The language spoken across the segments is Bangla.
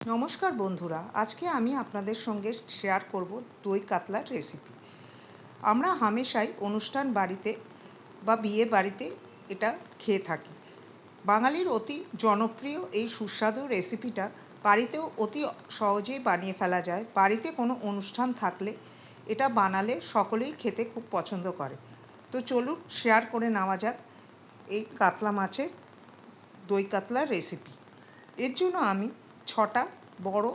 নমস্কার বন্ধুরা, আজকে আমি আপনাদের সঙ্গে শেয়ার করব দই কাতলার রেসিপি। আমরা হামেশাই অনুষ্ঠান বাড়িতে বা বিয়ে বাড়িতে এটা খেয়ে থাকি। বাঙালির অতি জনপ্রিয় এই সুস্বাদু রেসিপিটা বাড়িতেও অতি সহজেই বানিয়ে ফেলা যায়। বাড়িতে কোনো অনুষ্ঠান থাকলে এটা বানালে সকলেই খেতে খুব পছন্দ করে। তো চলুন শেয়ার করে নেওয়া যাক এই কাতলা মাছের দই কাতলার রেসিপি। এর জন্য আমি 6টা বড়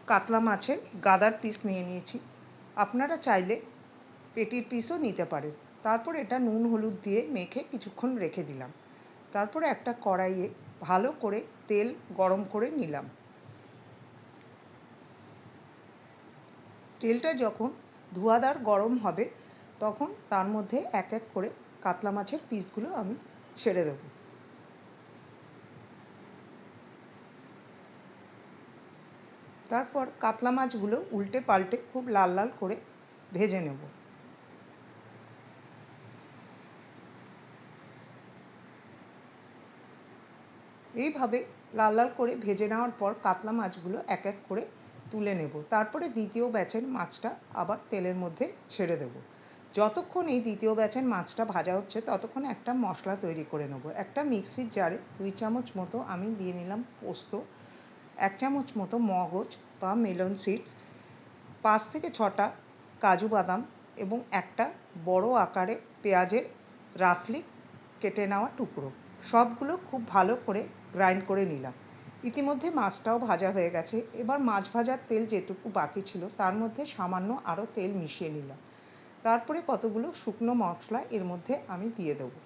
কাতলা মাছের গাদার পিস নিয়ে নিয়েছি। আপনারা চাইলে পেটির পিসও নিতে পারেন। তারপর এটা নুন হলুদ দিয়ে মেখে কিছুক্ষণ রেখে দিলাম। তারপরে একটা কড়াইয়ে ভালো করে তেল গরম করে নিলাম। তেলটা যখন ধোঁয়াদার গরম হবে তখন তার মধ্যে এক এক করে কাতলা মাছের পিসগুলো আমি ছেড়ে দেবো। তারপর কাতলা মাছগুলো উল্টে পাল্টে খুব লাল লাল করে ভেজে নেব। এইভাবে লাল লাল করে ভেজে নেওয়ার পর কাতলা মাছগুলো এক এক করে তুলে নেব। তারপরে দ্বিতীয় ব্যাচের মাছটা আবার তেলের মধ্যে ছেড়ে দেব। যতক্ষণ এই দ্বিতীয় ব্যাচের মাছটা ভাজা হচ্ছে ততক্ষণ একটা মশলা তৈরি করে নেব। একটা মিক্সির জারে 2 চামচ মতো আমি দিয়ে নিলাম পোস্ত, 1 চামচ মতো মগজ বা মেলন সিডস, 5 থেকে 6টা কাজু বাদাম এবং একটা বড় আকারে পেঁয়াজের রাফলি কেটে নেওয়া টুকরো। সবগুলো খুব ভালো করে গ্রাইন্ড করে নিলাম। ইতিমধ্যে মাছটাও ভাজা হয়ে গেছে। এবার মাছ ভাজার তেল যেটুকু বাকি ছিল তার মধ্যে সামান্য আরও তেল মিশিয়ে নিলাম। তারপরে কতগুলো শুকনো মশলা এর মধ্যে আমি দিয়ে দেবো।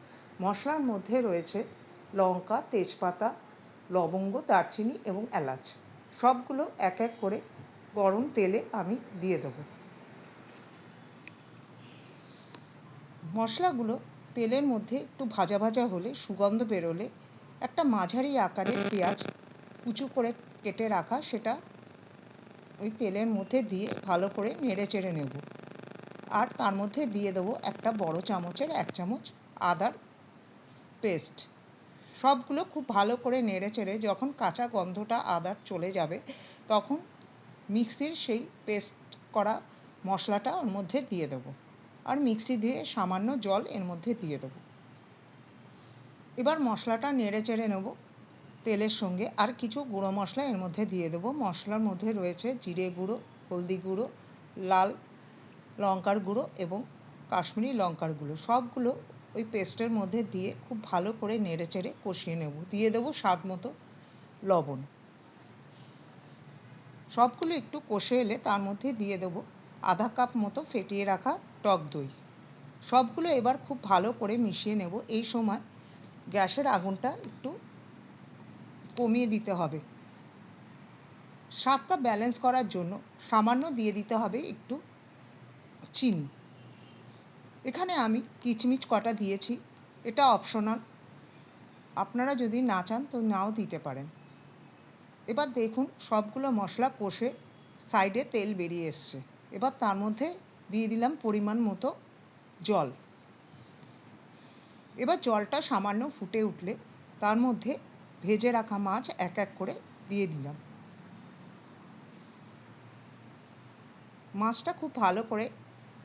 মশলার মধ্যে রয়েছে লঙ্কা, তেজপাতা, লবঙ্গ, দারচিনি এবং এলাচ। সবগুলো এক এক করে গরম তেলে আমি দিয়ে দেবো। মশলাগুলো তেলের মধ্যে একটু ভাজা ভাজা হলে, সুগন্ধ বেরোলে একটা মাঝারি আকারের পেঁয়াজ কুচু করে কেটে রাখা সেটা ওই তেলের মধ্যে দিয়ে ভালো করে নেড়ে চেড়ে নেব। আর তার মধ্যে দিয়ে দেবো একটা বড় চামচের 1 চামচ আদার পেস্ট। সবগুলো খুব ভালো করে নেড়ে চেড়ে যখন কাঁচা গন্ধটা আদার চলে যাবে তখন মিক্সির সেই পেস্ট করা মশলাটা ওর মধ্যে দিয়ে দেবো। আর মিক্সি দিয়ে সামান্য জল এর মধ্যে দিয়ে দেবো। এবার মশলাটা নেড়ে চেড়ে নেব তেলের সঙ্গে। আর কিছু গুঁড়ো মশলা এর মধ্যে দিয়ে দেবো। মশলার মধ্যে রয়েছে জিরে গুঁড়ো, হলদি গুঁড়ো, লাল লঙ্কার গুঁড়ো এবং কাশ্মীরি লঙ্কার গুঁড়ো। সবগুলো ওই পেস্টের মধ্যে দিয়ে খুব ভালো করে নেড়ে চেড়ে কষিয়ে নেব। দিয়ে দেবো স্বাদ মতো লবণ। সবগুলো একটু কষে এলে তার মধ্যে দিয়ে দেবো আধা কাপ মতো ফেটিয়ে রাখা টক দই। সবগুলো এবার খুব ভালো করে মিশিয়ে নেব। এই সময় গ্যাসের আগুনটা একটু কমিয়ে দিতে হবে। স্বাদটা ব্যালেন্স করার জন্য সামান্য দিয়ে দিতে হবে একটু চিনি। এখানে আমি কিচমিচ কটা দিয়েছি, এটা অপশনাল, আপনারা যদি না চান তো নাও দিতে পারেন। এবার দেখুন সবগুলো মশলা কষে সাইডে তেল বেরিয়ে এসছে। এবার তার মধ্যে দিয়ে দিলাম পরিমাণ মতো জল। এবার জলটা সামান্য ফুটে উঠলে তার মধ্যে ভেজে রাখা মাছ এক এক করে দিয়ে দিলাম। মাছটা খুব ভালো করে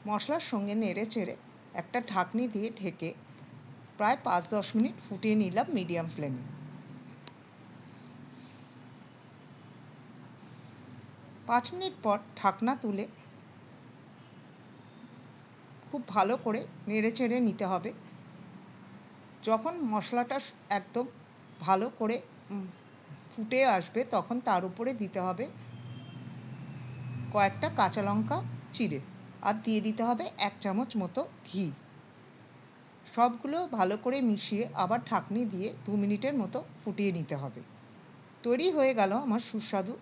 মশলার সঙ্গে নেড়ে চেড়ে একটা ঢাকনি দিয়ে ঢেকে প্রায় 5-10 মিনিট ফুটিয়ে নিলাম মিডিয়াম ফ্লেমে। 5 মিনিট পর ঢাকনা তুলে খুব ভালো করে নেড়ে চেড়ে নিতে হবে। যখন মশলাটা একদম ভালো করে ফুটে আসবে তখন তার উপরে দিতে হবে কয়েকটা কাঁচা লঙ্কা চিড়ে, আর দিয়ে দিতে হবে 1 চামচ মতো ঘি। সবগুলো ভালো করে মিশিয়ে আবার ঢাকনি দিয়ে 2 মিনিটের মতো ফুটিয়ে নিতে হবে। তৈরি হয়ে গেল আমার সুস্বাদু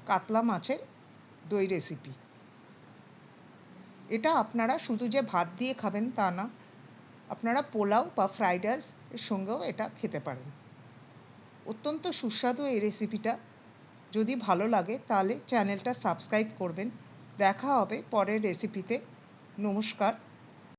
কাতলা মাছের দই রেসিপি। এটা আপনারা শুধু যে ভাত দিয়ে খাবেন তা না, আপনারা পোলাও বা ফ্রাইড রাইস এর সঙ্গেও এটা খেতে পারেন। অত্যন্ত সুস্বাদু এই রেসিপিটা। যদি ভালো লাগে তাহলে চ্যানেলটা সাবস্ক্রাইব করবেন। দেখা হবে পরের রেসিপিতে। নমস্কার।